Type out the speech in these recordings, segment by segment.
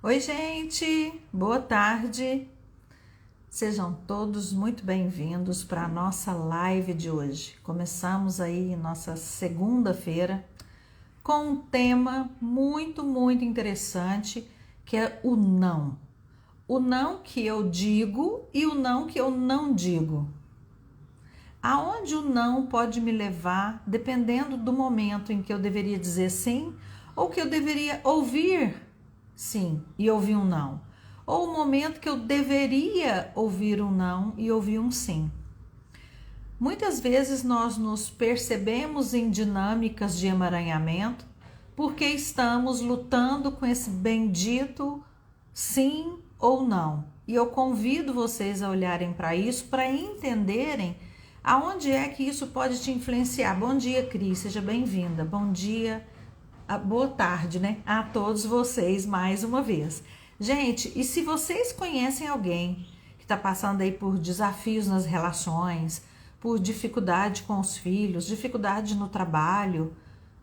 Oi, gente, boa tarde. Sejam todos muito bem-vindos para a nossa live de hoje. Começamos aí nossa segunda-feira com um tema muito interessante, que é o não. O não que eu digo e o não que eu não digo. Aonde o não pode me levar, dependendo do momento em que eu deveria dizer sim ou que eu deveria ouvir sim e ouvir um não, ou o momento que eu deveria ouvir um não e ouvir um sim. Muitas vezes nós nos percebemos em dinâmicas de emaranhamento porque estamos lutando com esse bendito sim ou não. E eu convido vocês a olharem para isso, para entenderem aonde é que isso pode te influenciar. Bom dia, Cris, seja bem-vinda. Bom dia, boa tarde, né? A todos vocês mais uma vez. Gente, e se vocês conhecem alguém que está passando aí por desafios nas relações, por dificuldade com os filhos, dificuldade no trabalho,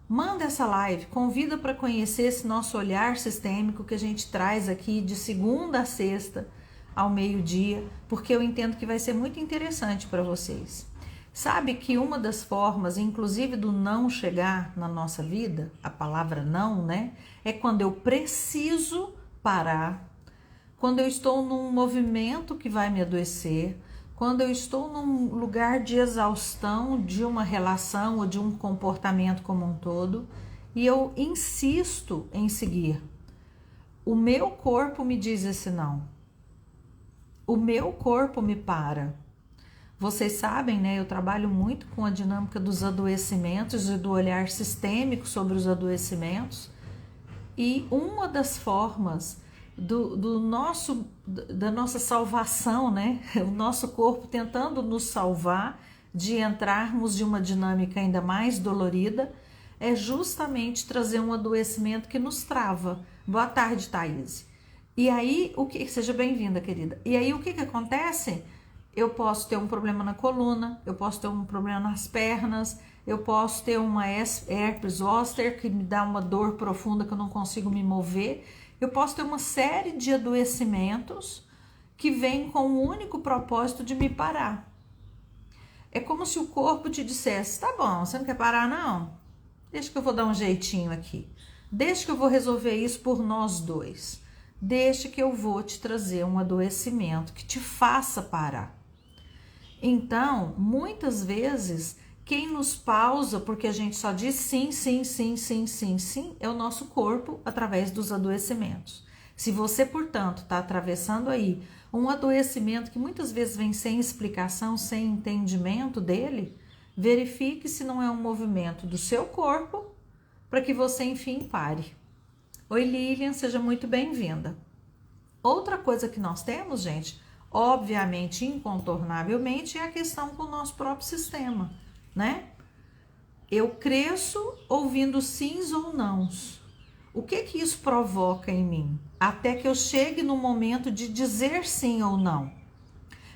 manda essa live, convida para conhecer esse nosso olhar sistêmico que a gente traz aqui de segunda a sexta ao meio-dia, porque eu entendo que vai ser muito interessante para vocês. Sabe que uma das formas, inclusive do não chegar na nossa vida, a palavra não, né? É quando eu preciso parar, quando eu estou num movimento que vai me adoecer, quando eu estou num lugar de exaustão de uma relação ou de um comportamento como um todo, e eu insisto em seguir. O meu corpo me diz esse não. O meu corpo me para. Vocês sabem, né? Eu trabalho muito com a dinâmica dos adoecimentos e do olhar sistêmico sobre os adoecimentos. E uma das formas da nossa salvação, né? O nosso corpo tentando nos salvar de entrarmos de uma dinâmica ainda mais dolorida, é justamente trazer um adoecimento que nos trava. Boa tarde, Thaís. E aí, seja bem-vinda, querida. E aí, o que acontece? Eu posso ter um problema na coluna, eu posso ter um problema nas pernas, eu posso ter uma herpes zoster que me dá uma dor profunda que eu não consigo me mover. Eu posso ter uma série de adoecimentos que vêm com o único propósito de me parar. É como se o corpo te dissesse, tá bom, você não quer parar não? Deixa que eu vou dar um jeitinho aqui. Deixa que eu vou resolver isso por nós dois. Deixa que eu vou te trazer um adoecimento que te faça parar. Então, muitas vezes, quem nos pausa porque a gente só diz sim, é o nosso corpo através dos adoecimentos. Se você, portanto, está atravessando aí um adoecimento que muitas vezes vem sem explicação, sem entendimento dele, verifique se não é um movimento do seu corpo para que você, enfim, pare. Oi, Lilian, seja muito bem-vinda. Outra coisa que nós temos, gente, obviamente, incontornavelmente, é a questão com o nosso próprio sistema, né? Eu cresço ouvindo sims ou nãos. O que isso provoca em mim? Até que eu chegue no momento de dizer sim ou não.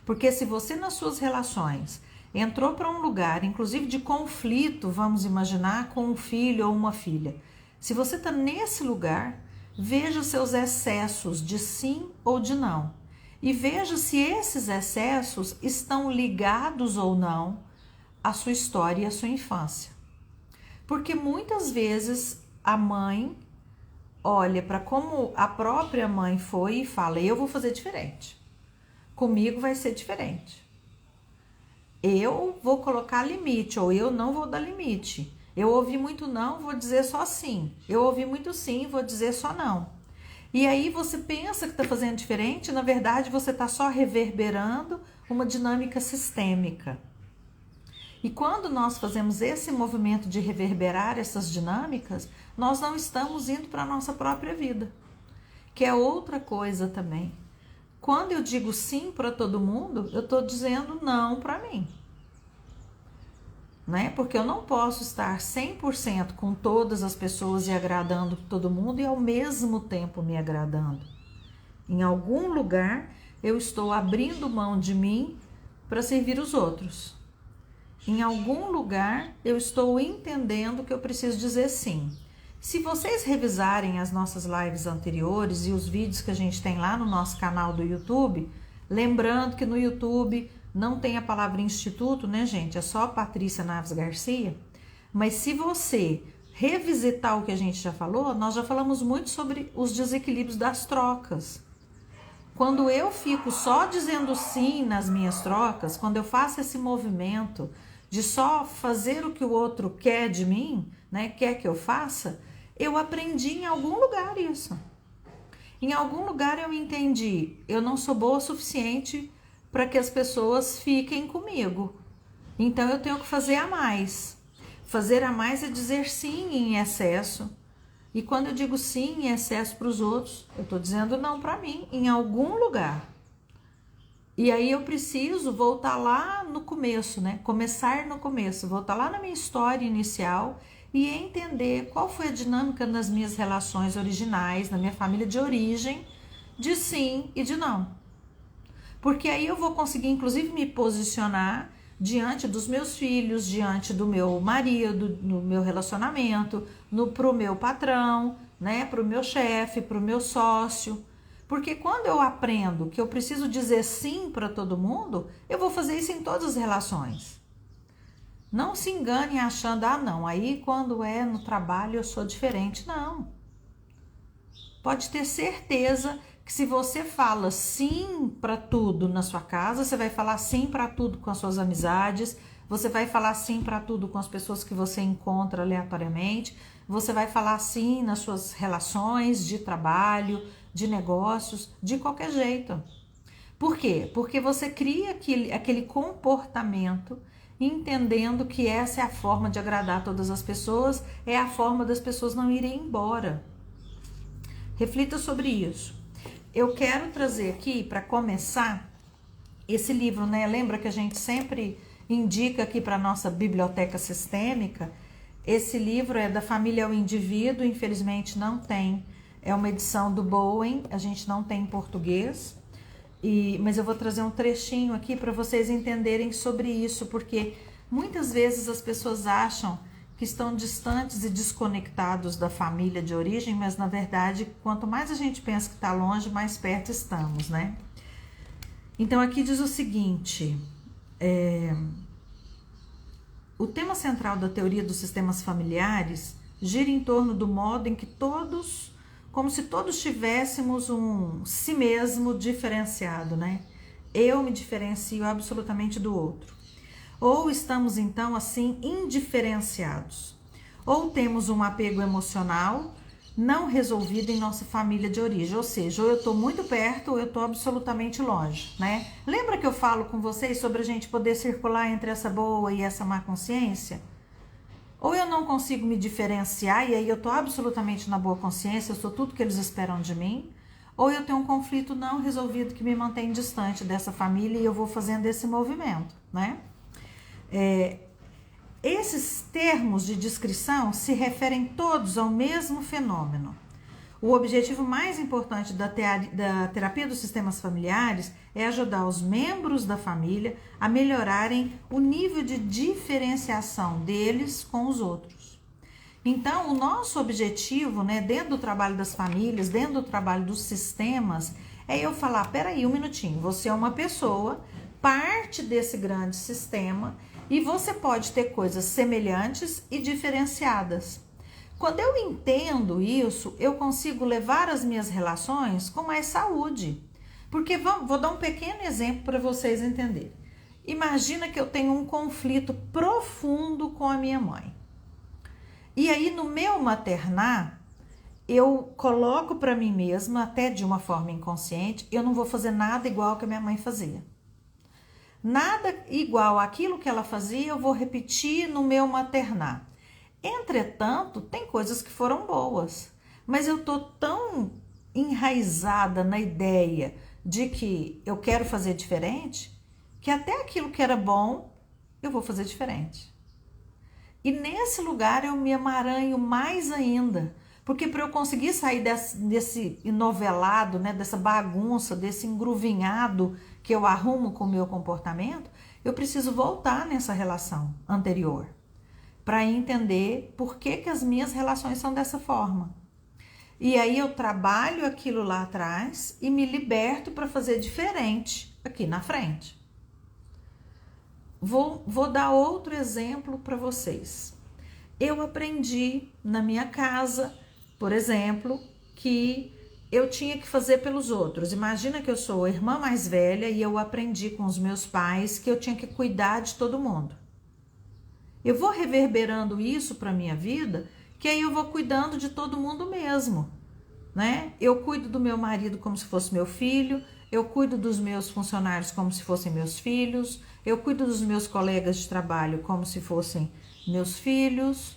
Porque se você nas suas relações entrou para um lugar, inclusive de conflito, vamos imaginar, com um filho ou uma filha. Se você está nesse lugar, veja seus excessos de sim ou de não. E veja se esses excessos estão ligados ou não à sua história e à sua infância. Porque muitas vezes a mãe olha para como a própria mãe foi e fala, eu vou fazer diferente. Comigo vai ser diferente. Eu vou colocar limite ou eu não vou dar limite. Eu ouvi muito não, vou dizer só sim. Eu ouvi muito sim, vou dizer só não. E aí você pensa que está fazendo diferente, na verdade você está só reverberando uma dinâmica sistêmica. E quando nós fazemos esse movimento de reverberar essas dinâmicas, nós não estamos indo para a nossa própria vida, que é outra coisa também. Quando eu digo sim para todo mundo, eu estou dizendo não para mim. Né? Porque eu não posso estar 100% com todas as pessoas e agradando todo mundo e ao mesmo tempo me agradando. Em algum lugar eu estou abrindo mão de mim para servir os outros. Em algum lugar eu estou entendendo que eu preciso dizer sim. Se vocês revisarem as nossas lives anteriores e os vídeos que a gente tem lá no nosso canal do YouTube, lembrando que no YouTube não tem a palavra instituto, né, gente? É só Patrícia Naves Garcia. Mas se você revisitar o que a gente já falou, nós já falamos muito sobre os desequilíbrios das trocas. Quando eu fico só dizendo sim nas minhas trocas, quando eu faço esse movimento de só fazer o que o outro quer de mim, né, quer que eu faça, eu aprendi em algum lugar isso. Em algum lugar eu entendi, eu não sou boa o suficiente para que as pessoas fiquem comigo. Então eu tenho que fazer a mais. Fazer a mais é dizer sim em excesso. E quando eu digo sim em excesso para os outros, eu estou dizendo não para mim, em algum lugar. E aí eu preciso voltar lá no começo, né? Começar no começo, voltar lá na minha história inicial e entender qual foi a dinâmica nas minhas relações originais, na minha família de origem, de sim e de não. Porque aí eu vou conseguir, inclusive, me posicionar diante dos meus filhos, diante do meu marido, no meu relacionamento, pro meu patrão, né, pro meu chefe, pro meu sócio. Porque quando eu aprendo que eu preciso dizer sim para todo mundo, eu vou fazer isso em todas as relações. Não se engane achando, não, aí quando é no trabalho eu sou diferente. Não. Pode ter certeza que se você fala sim para tudo na sua casa, você vai falar sim para tudo com as suas amizades, você vai falar sim para tudo com as pessoas que você encontra aleatoriamente, você vai falar sim nas suas relações de trabalho, de negócios, de qualquer jeito. Por quê? Porque você cria aquele comportamento entendendo que essa é a forma de agradar todas as pessoas, é a forma das pessoas não irem embora. Reflita sobre isso. Eu quero trazer aqui, para começar, esse livro, né? Lembra que a gente sempre indica aqui para a nossa biblioteca sistêmica? Esse livro é da Família ao Indivíduo, infelizmente não tem. É uma edição do Bowen, a gente não tem em português. Mas eu vou trazer um trechinho aqui para vocês entenderem sobre isso, porque muitas vezes as pessoas acham que estão distantes e desconectados da família de origem, mas na verdade, quanto mais a gente pensa que está longe, mais perto estamos, né? Então aqui diz o seguinte, o tema central da teoria dos sistemas familiares gira em torno do modo em que todos, como se todos tivéssemos um si mesmo diferenciado, né? Eu me diferencio absolutamente do outro. Ou estamos então assim indiferenciados, ou temos um apego emocional não resolvido em nossa família de origem, ou seja, ou eu estou muito perto ou eu estou absolutamente longe, né? Lembra que eu falo com vocês sobre a gente poder circular entre essa boa e essa má consciência? Ou eu não consigo me diferenciar e aí eu estou absolutamente na boa consciência, eu sou tudo que eles esperam de mim, ou eu tenho um conflito não resolvido que me mantém distante dessa família e eu vou fazendo esse movimento, né? Esses termos de descrição se referem todos ao mesmo fenômeno. O objetivo mais importante da terapia dos sistemas familiares é ajudar os membros da família a melhorarem o nível de diferenciação deles com os outros. Então, o nosso objetivo, né, dentro do trabalho das famílias, dentro do trabalho dos sistemas, é eu falar, peraí, um minutinho, você é uma pessoa, parte desse grande sistema, e você pode ter coisas semelhantes e diferenciadas. Quando eu entendo isso, eu consigo levar as minhas relações com mais saúde. Porque vou dar um pequeno exemplo para vocês entenderem. Imagina que eu tenho um conflito profundo com a minha mãe. E aí no meu maternar, eu coloco para mim mesma, até de uma forma inconsciente, eu não vou fazer nada igual que a minha mãe fazia. Nada igual àquilo que ela fazia, eu vou repetir no meu maternar. Entretanto, tem coisas que foram boas, mas eu tô tão enraizada na ideia de que eu quero fazer diferente, que até aquilo que era bom, eu vou fazer diferente. E nesse lugar eu me emaranho mais ainda, porque para eu conseguir sair desse enovelado, né, dessa bagunça, desse engruvinhado que eu arrumo com o meu comportamento, eu preciso voltar nessa relação anterior. para entender por que que as minhas relações são dessa forma. E aí eu trabalho aquilo lá atrás e me liberto para fazer diferente aqui na frente. Vou dar outro exemplo para vocês. Eu aprendi na minha casa, por exemplo, que eu tinha que fazer pelos outros. Imagina que eu sou a irmã mais velha e eu aprendi com os meus pais que eu tinha que cuidar de todo mundo. Eu vou reverberando isso para a minha vida, que aí eu vou cuidando de todo mundo mesmo, né? Eu cuido do meu marido como se fosse meu filho, eu cuido dos meus funcionários como se fossem meus filhos, eu cuido dos meus colegas de trabalho como se fossem meus filhos,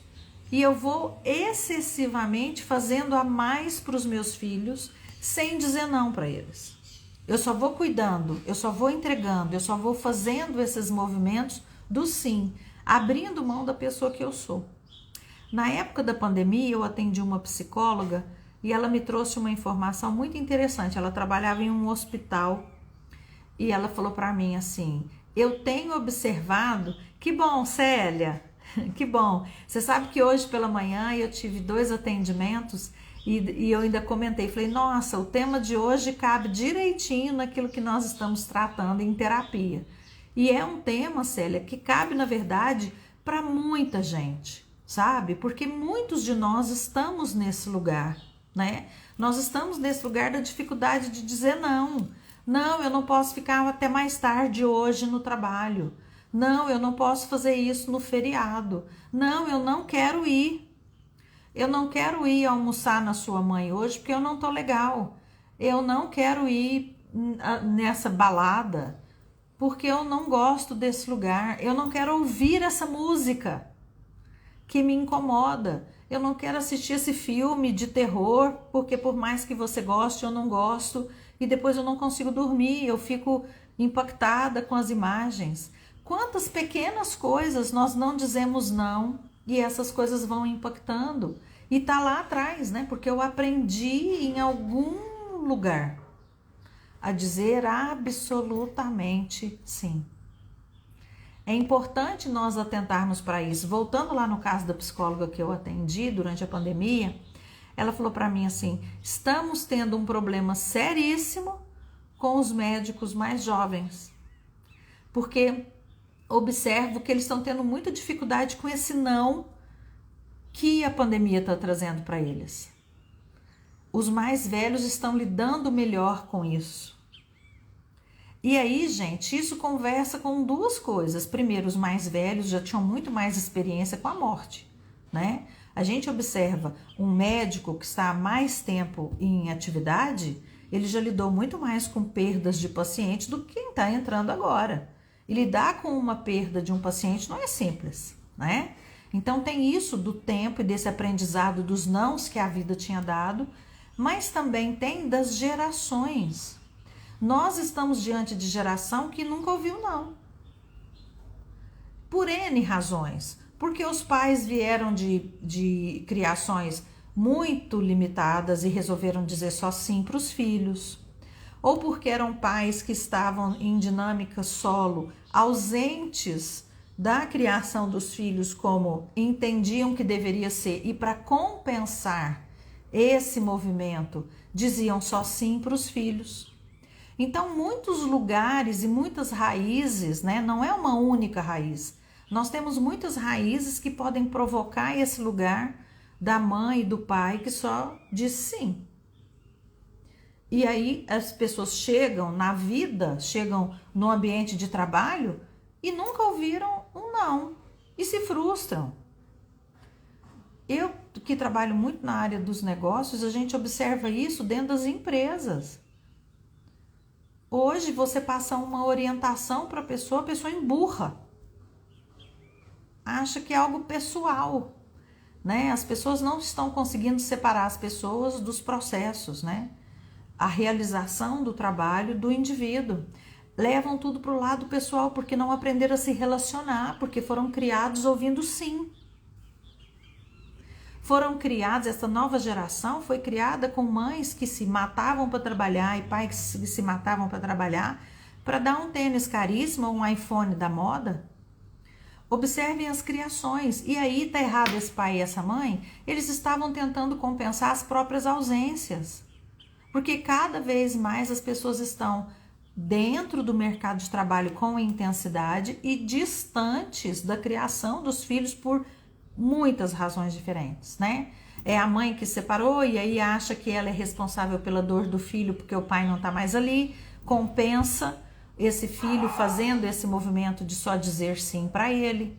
e eu vou excessivamente fazendo a mais para os meus filhos, sem dizer não para eles. Eu só vou cuidando, eu só vou entregando, eu só vou fazendo esses movimentos do sim, abrindo mão da pessoa que eu sou. Na época da pandemia, eu atendi uma psicóloga e ela me trouxe uma informação muito interessante. Ela trabalhava em um hospital e ela falou para mim assim: eu tenho observado, que bom, Célia, que bom. Você sabe que hoje pela manhã eu tive 2 atendimentos e eu ainda comentei, falei, nossa, o tema de hoje cabe direitinho naquilo que nós estamos tratando em terapia. E é um tema, Célia, que cabe, na verdade, para muita gente, sabe? Porque muitos de nós estamos nesse lugar, né? Nós estamos nesse lugar da dificuldade de dizer não. Não, eu não posso ficar até mais tarde hoje no trabalho. Não, eu não posso fazer isso no feriado. Não, eu não quero ir. Eu não quero ir almoçar na sua mãe hoje porque eu não tô legal. Eu não quero ir nessa balada porque eu não gosto desse lugar. Eu não quero ouvir essa música que me incomoda. Eu não quero assistir esse filme de terror porque por mais que você goste, eu não gosto. E depois eu não consigo dormir, eu fico impactada com as imagens. Quantas pequenas coisas nós não dizemos não e essas coisas vão impactando. E tá lá atrás, né? Porque eu aprendi em algum lugar a dizer absolutamente sim. É importante nós atentarmos para isso. Voltando lá no caso da psicóloga que eu atendi durante a pandemia, ela falou para mim assim: estamos tendo um problema seríssimo com os médicos mais jovens, porque observo que eles estão tendo muita dificuldade com esse não que a pandemia está trazendo para eles. Os mais velhos estão lidando melhor com isso. E aí, gente, isso conversa com 2 coisas. Primeiro, os mais velhos já tinham muito mais experiência com a morte, né? A gente observa um médico que está há mais tempo em atividade, ele já lidou muito mais com perdas de pacientes do que quem está entrando agora. E lidar com uma perda de um paciente não é simples, né? Então tem isso do tempo e desse aprendizado dos nãos que a vida tinha dado, mas também tem das gerações. Nós estamos diante de geração que nunca ouviu não. Por N razões. Porque os pais vieram de criações muito limitadas e resolveram dizer só sim para os filhos. Ou porque eram pais que estavam em dinâmica solo, ausentes da criação dos filhos como entendiam que deveria ser, e para compensar esse movimento diziam só sim para os filhos. Então muitos lugares e muitas raízes, né? Não é uma única raiz. Nós temos muitas raízes que podem provocar esse lugar da mãe e do pai que só diz sim. E aí as pessoas chegam na vida, chegam no ambiente de trabalho e nunca ouviram um não e se frustram. Eu que trabalho muito na área dos negócios, a gente observa isso dentro das empresas. Hoje você passa uma orientação para a pessoa emburra. Acha que é algo pessoal, né? As pessoas não estão conseguindo separar as pessoas dos processos, né? A realização do trabalho do indivíduo. Levam tudo para o lado pessoal porque não aprenderam a se relacionar, porque foram criados ouvindo sim. Foram criados, essa nova geração foi criada com mães que se matavam para trabalhar e pais que se matavam para trabalhar para dar um tênis caríssimo, um iPhone da moda. Observem as criações. E aí tá errado esse pai e essa mãe? Eles estavam tentando compensar as próprias ausências. Porque cada vez mais as pessoas estão dentro do mercado de trabalho com intensidade e distantes da criação dos filhos por muitas razões diferentes, né? É a mãe que separou e aí acha que ela é responsável pela dor do filho porque o pai não tá mais ali, compensa esse filho fazendo esse movimento de só dizer sim para ele.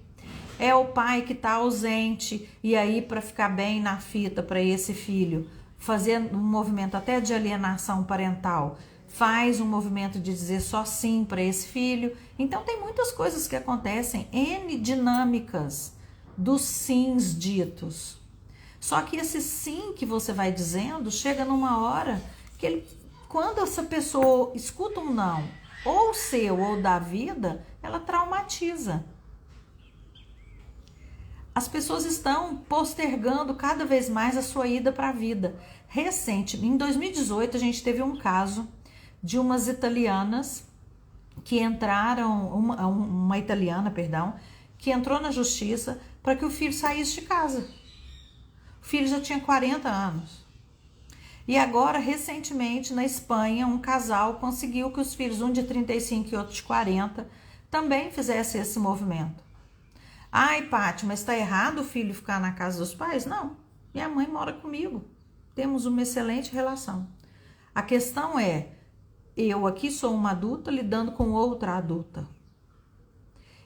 É o pai que tá ausente e aí para ficar bem na fita para esse filho, fazendo um movimento até de alienação parental, faz um movimento de dizer só sim para esse filho. Então tem muitas coisas que acontecem, N dinâmicas dos sims ditos. Só que esse sim que você vai dizendo, chega numa hora que ele, quando essa pessoa escuta um não, ou seu ou da vida, ela traumatiza. As pessoas estão postergando cada vez mais a sua ida para a vida. Em 2018, a gente teve um caso de umas italianas que entraram, uma italiana, perdão, que entrou na justiça para que o filho saísse de casa. O filho já tinha 40 anos. E agora, recentemente, na Espanha, um casal conseguiu que os filhos, um de 35 e outro de 40, também fizessem esse movimento. Ai, Paty, mas está errado o filho ficar na casa dos pais? Não, minha mãe mora comigo. Temos uma excelente relação. A questão é, eu aqui sou uma adulta lidando com outra adulta.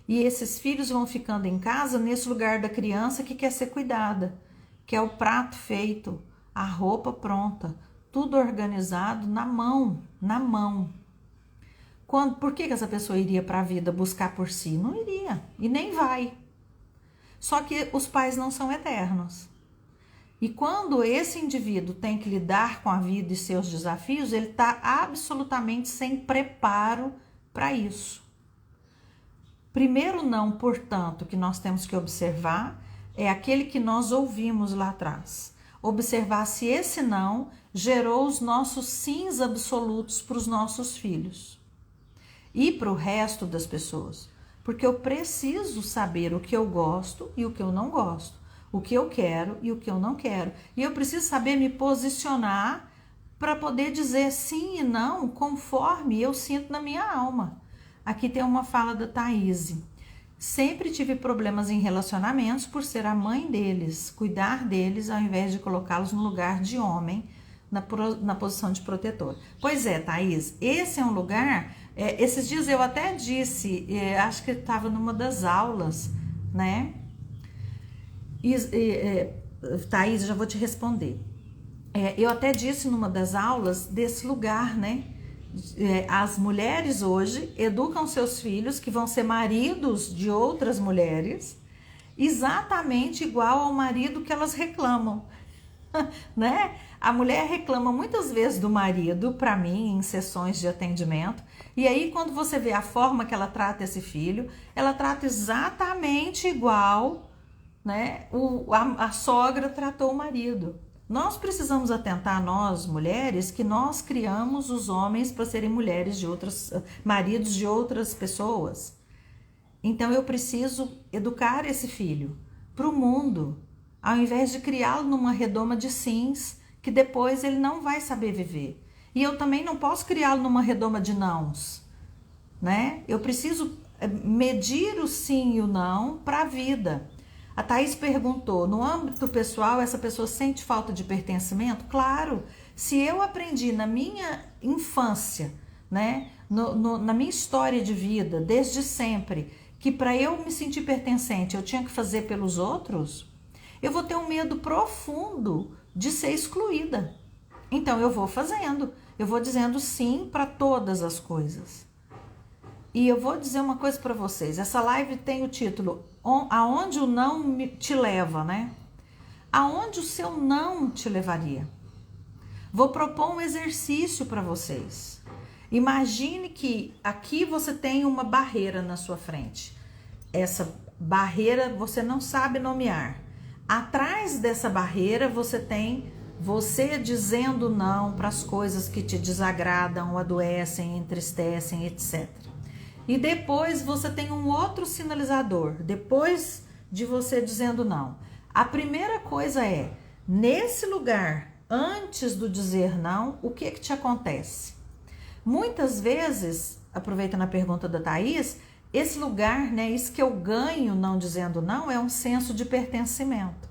E esses filhos vão ficando em casa nesse lugar da criança que quer ser cuidada, que é o prato feito, a roupa pronta, tudo organizado na mão, na mão. Por que essa pessoa iria para a vida buscar por si? Não iria e nem vai. Só que os pais não são eternos. E quando esse indivíduo tem que lidar com a vida e seus desafios, ele está absolutamente sem preparo para isso. Primeiro não, portanto, que nós temos que observar é aquele que nós ouvimos lá atrás. Observar se esse não gerou os nossos sims absolutos para os nossos filhos e para o resto das pessoas. Porque eu preciso saber o que eu gosto e o que eu não gosto, o que eu quero e o que eu não quero. E eu preciso saber me posicionar para poder dizer sim e não conforme eu sinto na minha alma. Aqui tem uma fala da Thaís. Sempre tive problemas em relacionamentos por ser a mãe deles, cuidar deles ao invés de colocá-los no lugar de homem, na posição de protetor. Pois é, Thaís, esse é um lugar... esses dias eu até disse, acho que estava numa das aulas, né? Thaís, já vou te responder. Eu até disse numa das aulas desse lugar, né? As mulheres hoje educam seus filhos que vão ser maridos de outras mulheres exatamente igual ao marido que elas reclamam, né? A mulher reclama muitas vezes do marido, para mim, em sessões de atendimento, e aí quando você vê a forma que ela trata esse filho, ela trata exatamente igual, né? A sogra tratou o marido. Nós precisamos atentar, nós mulheres, que nós criamos os homens para serem maridos de outras pessoas. Então eu preciso educar esse filho para o mundo, ao invés de criá-lo numa redoma de sims, que depois ele não vai saber viver. E eu também não posso criá-lo numa redoma de nãos, né? Eu preciso medir o sim e o não para a vida. A Thaís perguntou, no âmbito pessoal, essa pessoa sente falta de pertencimento? Claro, se eu aprendi na minha infância, né, na minha história de vida, desde sempre, que para eu me sentir pertencente eu tinha que fazer pelos outros, eu vou ter um medo profundo de ser excluída. Então eu vou fazendo, eu vou dizendo sim para todas as coisas. E eu vou dizer uma coisa para vocês, essa live tem o título Aonde o não te leva, né? Aonde o seu não te levaria? Vou propor um exercício para vocês. Imagine que aqui você tem uma barreira na sua frente. Essa barreira você não sabe nomear. Atrás dessa barreira você tem você dizendo não para as coisas que te desagradam, adoecem, entristecem, etc. E depois você tem um outro sinalizador, depois de você dizendo não. A primeira coisa é, nesse lugar, antes do dizer não, o que te acontece? Muitas vezes, aproveitando a pergunta da Thaís, esse lugar, né, isso que eu ganho não dizendo não, é um senso de pertencimento.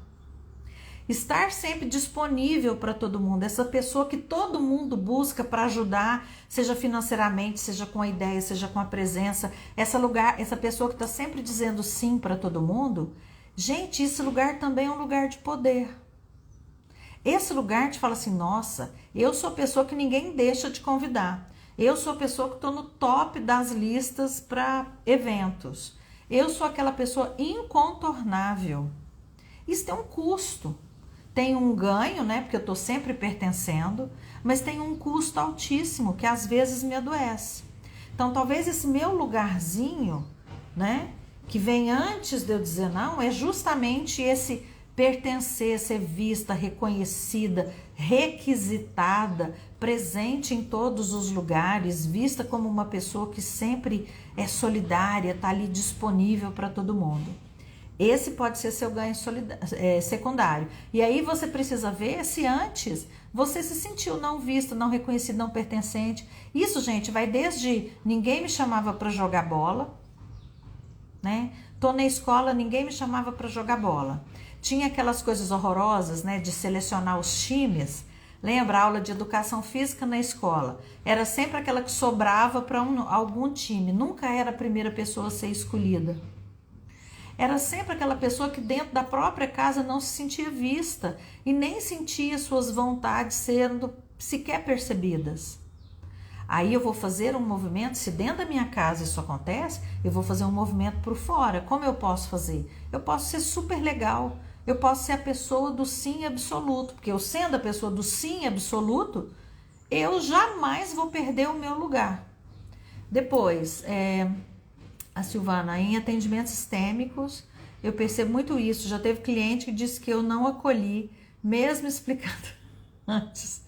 Estar sempre disponível para todo mundo, essa pessoa que todo mundo busca para ajudar, seja financeiramente, seja com a ideia, seja com a presença, essa pessoa que está sempre dizendo sim para todo mundo, gente, esse lugar também é um lugar de poder. Esse lugar te fala assim, nossa, eu sou a pessoa que ninguém deixa de convidar, eu sou a pessoa que estou no top das listas para eventos, eu sou aquela pessoa incontornável. Isso tem um custo. Tem um ganho, né? Porque eu estou sempre pertencendo, mas tem um custo altíssimo que às vezes me adoece. Então, talvez esse meu lugarzinho, né? Que vem antes de eu dizer não, é justamente esse pertencer, ser vista, reconhecida, requisitada, presente em todos os lugares, vista como uma pessoa que sempre é solidária, está ali disponível para todo mundo. Esse pode ser seu ganho secundário. E aí você precisa ver se antes você se sentiu não visto, não reconhecido, não pertencente. Isso, gente, vai desde ninguém me chamava para jogar bola, né? Tô na escola, ninguém me chamava para jogar bola. Tinha aquelas coisas horrorosas, né, de selecionar os times. Lembra a aula de educação física na escola? Era sempre aquela que sobrava para algum time. Nunca era a primeira pessoa a ser escolhida. Era sempre aquela pessoa que dentro da própria casa não se sentia vista e nem sentia suas vontades sendo sequer percebidas. Aí eu vou fazer um movimento, se dentro da minha casa isso acontece, eu vou fazer um movimento por fora. Como eu posso fazer? Eu posso ser super legal, eu posso ser a pessoa do sim absoluto, porque eu sendo a pessoa do sim absoluto, eu jamais vou perder o meu lugar. Depois, a Silvana, em atendimentos sistêmicos, eu percebo muito isso. Já teve cliente que disse que eu não acolhi, mesmo explicando antes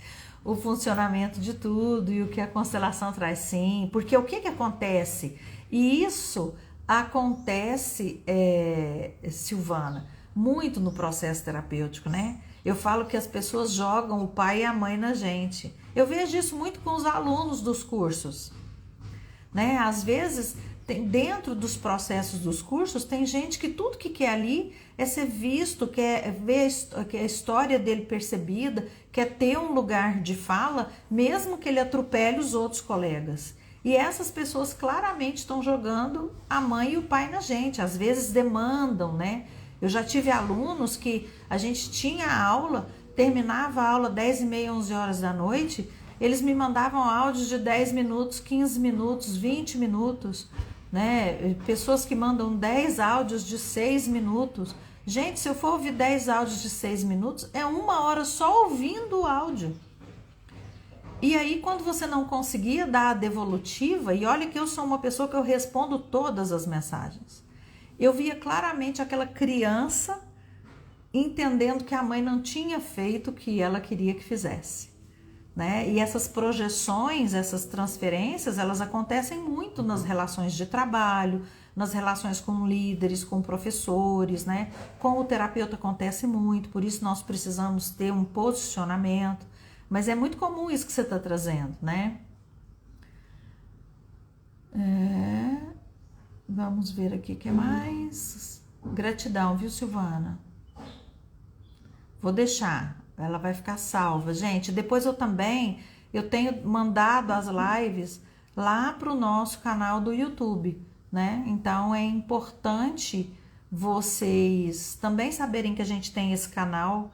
o funcionamento de tudo e o que a constelação traz, sim. Porque o que acontece? E isso acontece, Silvana, muito no processo terapêutico, né? Eu falo que as pessoas jogam o pai e a mãe na gente. Eu vejo isso muito com os alunos dos cursos, né? Às vezes, dentro dos processos dos cursos, tem gente que tudo que quer ali é ser visto, quer ver a história dele percebida, quer ter um lugar de fala, mesmo que ele atropele os outros colegas. E essas pessoas claramente estão jogando a mãe e o pai na gente, às vezes demandam, né? Eu já tive alunos que a gente tinha aula, terminava a aula 10h30, 11 horas da noite, eles me mandavam áudios de 10 minutos, 15 minutos, 20 minutos, né? Pessoas que mandam 10 áudios de 6 minutos. Gente, se eu for ouvir 10 áudios de 6 minutos, é 1 hora só ouvindo o áudio. E aí, quando você não conseguia dar a devolutiva, e olha que eu sou uma pessoa que eu respondo todas as mensagens, eu via claramente aquela criança entendendo que a mãe não tinha feito o que ela queria que fizesse, né? E essas projeções, essas transferências, elas acontecem muito nas relações de trabalho, nas relações com líderes, com professores, né? Com o terapeuta acontece muito, por isso nós precisamos ter um posicionamento, mas é muito comum isso que você está trazendo, né? Vamos ver aqui o que mais. Gratidão, viu, Silvana? Vou deixar, ela vai ficar salva. Gente, depois eu tenho mandado as lives lá para o nosso canal do YouTube, né? Então é importante vocês também saberem que a gente tem esse canal,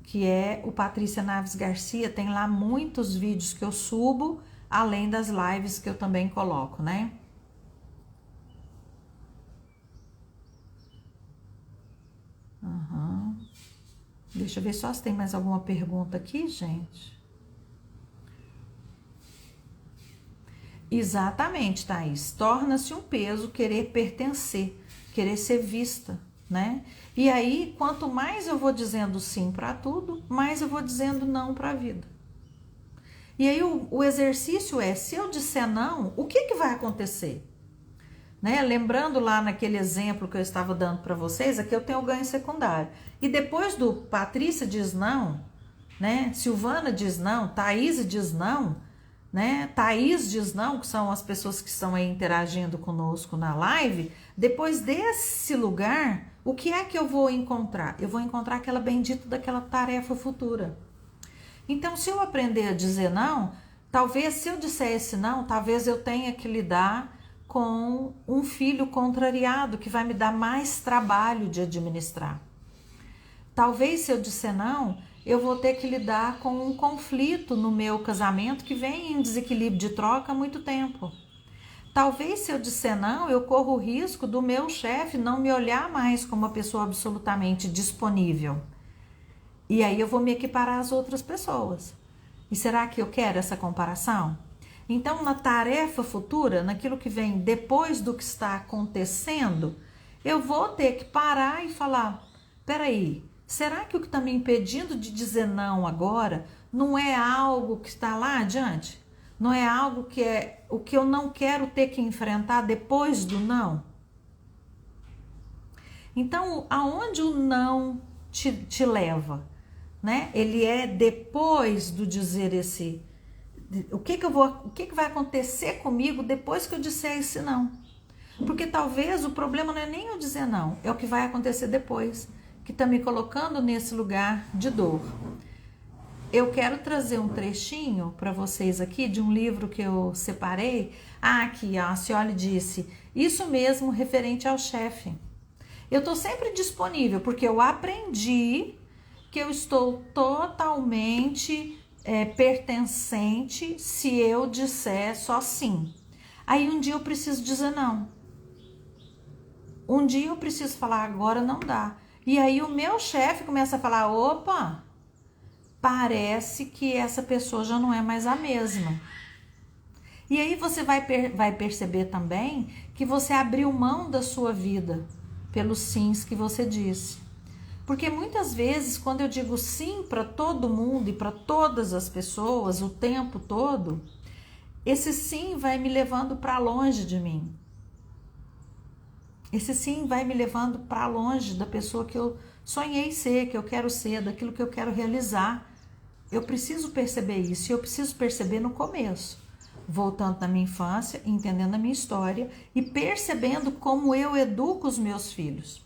que é o Patrícia Naves Garcia. Tem lá muitos vídeos que eu subo, além das lives que eu também coloco, né? Deixa eu ver só se tem mais alguma pergunta aqui, gente. Exatamente, Thaís. Torna-se um peso querer pertencer, querer ser vista, né? E aí, quanto mais eu vou dizendo sim para tudo, mais eu vou dizendo não para a vida. E aí, o exercício é, se eu disser não, o que vai acontecer? né? Lembrando lá naquele exemplo que eu estava dando para vocês, aqui eu tenho o ganho secundário. E depois do Patrícia diz não, né? Silvana diz não, Thaís diz não, né? Thaís diz não, que são as pessoas que estão aí interagindo conosco na live. Depois desse lugar, o que é que eu vou encontrar? Eu vou encontrar aquela bendita daquela tarefa futura. Então, se eu aprender a dizer não, talvez se eu disser esse não, talvez eu tenha que lidar com um filho contrariado que vai me dar mais trabalho de administrar. Talvez se eu disser não, eu vou ter que lidar com um conflito no meu casamento que vem em desequilíbrio de troca há muito tempo. Talvez se eu disser não, eu corro o risco do meu chefe não me olhar mais como uma pessoa absolutamente disponível. E aí eu vou me equiparar às outras pessoas. E será que eu quero essa comparação? Então, na tarefa futura, naquilo que vem depois do que está acontecendo, eu vou ter que parar e falar, peraí, será que o que está me impedindo de dizer não agora não é algo que está lá adiante? Não é algo que é o que eu não quero ter que enfrentar depois do não? Então, aonde o não te leva? Né? Ele é depois do dizer esse... O que vai acontecer comigo depois que eu disser esse não? Porque talvez o problema não é nem eu dizer não, é o que vai acontecer depois, que está me colocando nesse lugar de dor. Eu quero trazer um trechinho para vocês aqui de um livro que eu separei. Aqui, a Cioli disse, isso mesmo referente ao chefe. Eu estou sempre disponível, porque eu aprendi que eu estou totalmente pertencente se eu disser só sim. Aí um dia eu preciso dizer não. Um dia eu preciso falar, agora não dá. E aí o meu chefe começa a falar, opa, parece que essa pessoa já não é mais a mesma. E aí você vai perceber também que você abriu mão da sua vida pelos sims que você disse. Porque muitas vezes, quando eu digo sim para todo mundo e para todas as pessoas o tempo todo, esse sim vai me levando para longe de mim. Esse sim vai me levando para longe da pessoa que eu sonhei ser, que eu quero ser, daquilo que eu quero realizar. Eu preciso perceber isso e eu preciso perceber no começo, voltando na minha infância, entendendo a minha história e percebendo como eu educo os meus filhos.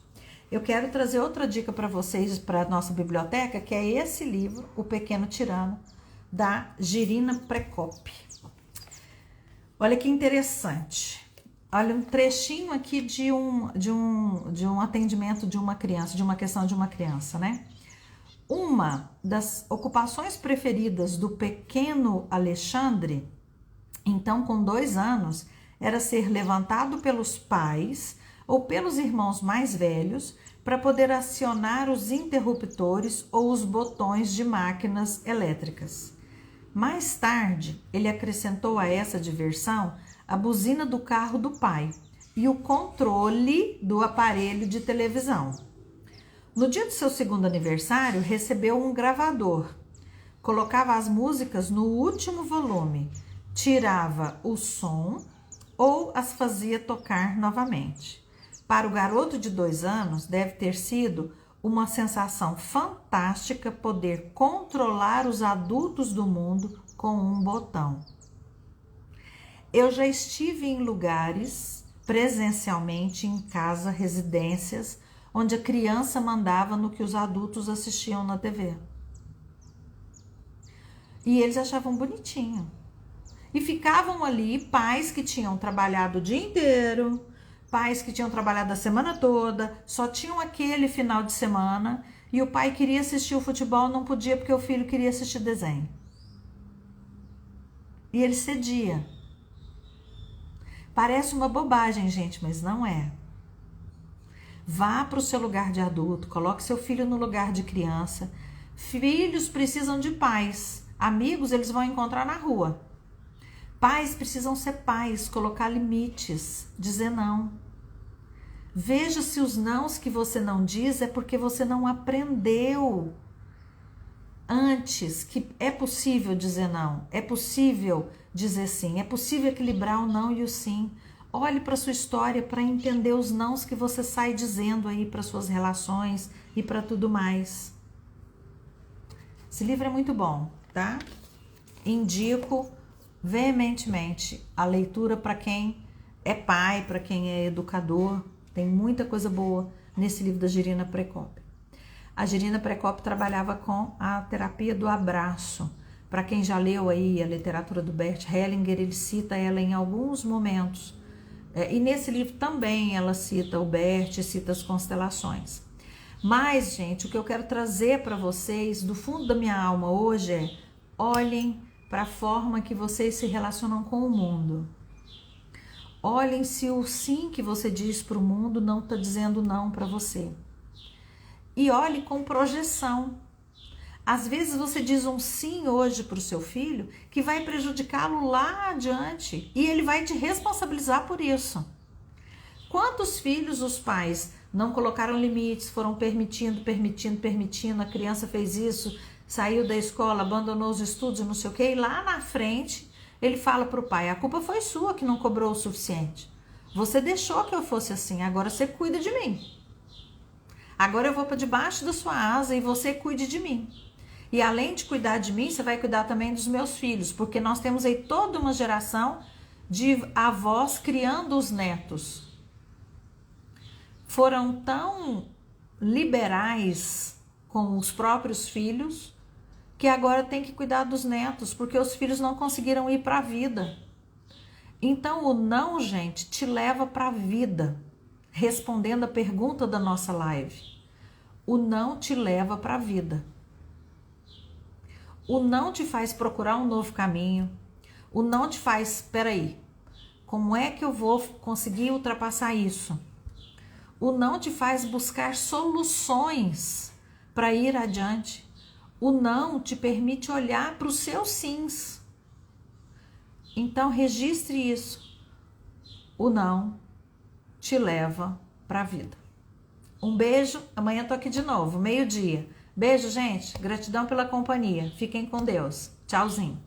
Eu quero trazer outra dica para vocês, para a nossa biblioteca, que é esse livro, O Pequeno Tirano, da Jirina Prekop. Olha que interessante. Olha um trechinho aqui de um atendimento de uma criança, de uma questão de uma criança, né? Uma das ocupações preferidas do pequeno Alexandre, então com 2 anos, era ser levantado pelos pais ou pelos irmãos mais velhos para poder acionar os interruptores ou os botões de máquinas elétricas. Mais tarde, ele acrescentou a essa diversão a buzina do carro do pai e o controle do aparelho de televisão. No dia do seu 2º aniversário, recebeu um gravador. Colocava as músicas no último volume, tirava o som ou as fazia tocar novamente. Para o garoto de 2 anos, deve ter sido uma sensação fantástica poder controlar os adultos do mundo com um botão. Eu já estive em lugares, presencialmente, em casa, residências, onde a criança mandava no que os adultos assistiam na TV. E eles achavam bonitinho. E ficavam ali pais que tinham trabalhado o dia inteiro, pais que tinham trabalhado a semana toda, só tinham aquele final de semana, e o pai queria assistir o futebol, não podia porque o filho queria assistir desenho. E ele cedia. Parece uma bobagem, gente, mas não é. Vá para o seu lugar de adulto, coloque seu filho no lugar de criança. Filhos precisam de pais, amigos eles vão encontrar na rua. Pais precisam ser pais, colocar limites, dizer não. Veja se os nãos que você não diz é porque você não aprendeu antes que é possível dizer não, é possível dizer sim, é possível equilibrar o não e o sim. Olhe para sua história para entender os nãos que você sai dizendo aí para suas relações e para tudo mais. Esse livro é muito bom, tá? Indico veementemente a leitura para quem é pai, para quem é educador. Tem muita coisa boa nesse livro da Girina Precopio. A Girina Precopio trabalhava com a terapia do abraço. Para quem já leu aí a literatura do Bert Hellinger, ele cita ela em alguns momentos. E nesse livro também ela cita o Bert, cita as constelações. Mas, gente, o que eu quero trazer para vocês do fundo da minha alma hoje é: olhem para a forma que vocês se relacionam com o mundo. Olhem se o sim que você diz para o mundo não está dizendo não para você. E olhe com projeção. Às vezes você diz um sim hoje para o seu filho que vai prejudicá-lo lá adiante e ele vai te responsabilizar por isso. Quantos filhos os pais não colocaram limites, foram permitindo, a criança fez isso, saiu da escola, abandonou os estudos, não sei o que, e lá na frente ele fala para o pai: a culpa foi sua que não cobrou o suficiente. Você deixou que eu fosse assim, agora você cuida de mim. Agora eu vou para debaixo da sua asa e você cuide de mim. E além de cuidar de mim, você vai cuidar também dos meus filhos, porque nós temos aí toda uma geração de avós criando os netos. Foram tão liberais com os próprios filhos que agora tem que cuidar dos netos, porque os filhos não conseguiram ir para a vida. Então o não, gente, te leva para a vida. Respondendo a pergunta da nossa live, o não te leva para a vida. O não te faz procurar um novo caminho. O não te faz: peraí, como é que eu vou conseguir ultrapassar isso? O não te faz buscar soluções para ir adiante. O não te permite olhar para os seus sims. Então registre isso. O não te leva para a vida. Um beijo, amanhã tô aqui de novo, 12:00. Beijo, gente. Gratidão pela companhia. Fiquem com Deus. Tchauzinho.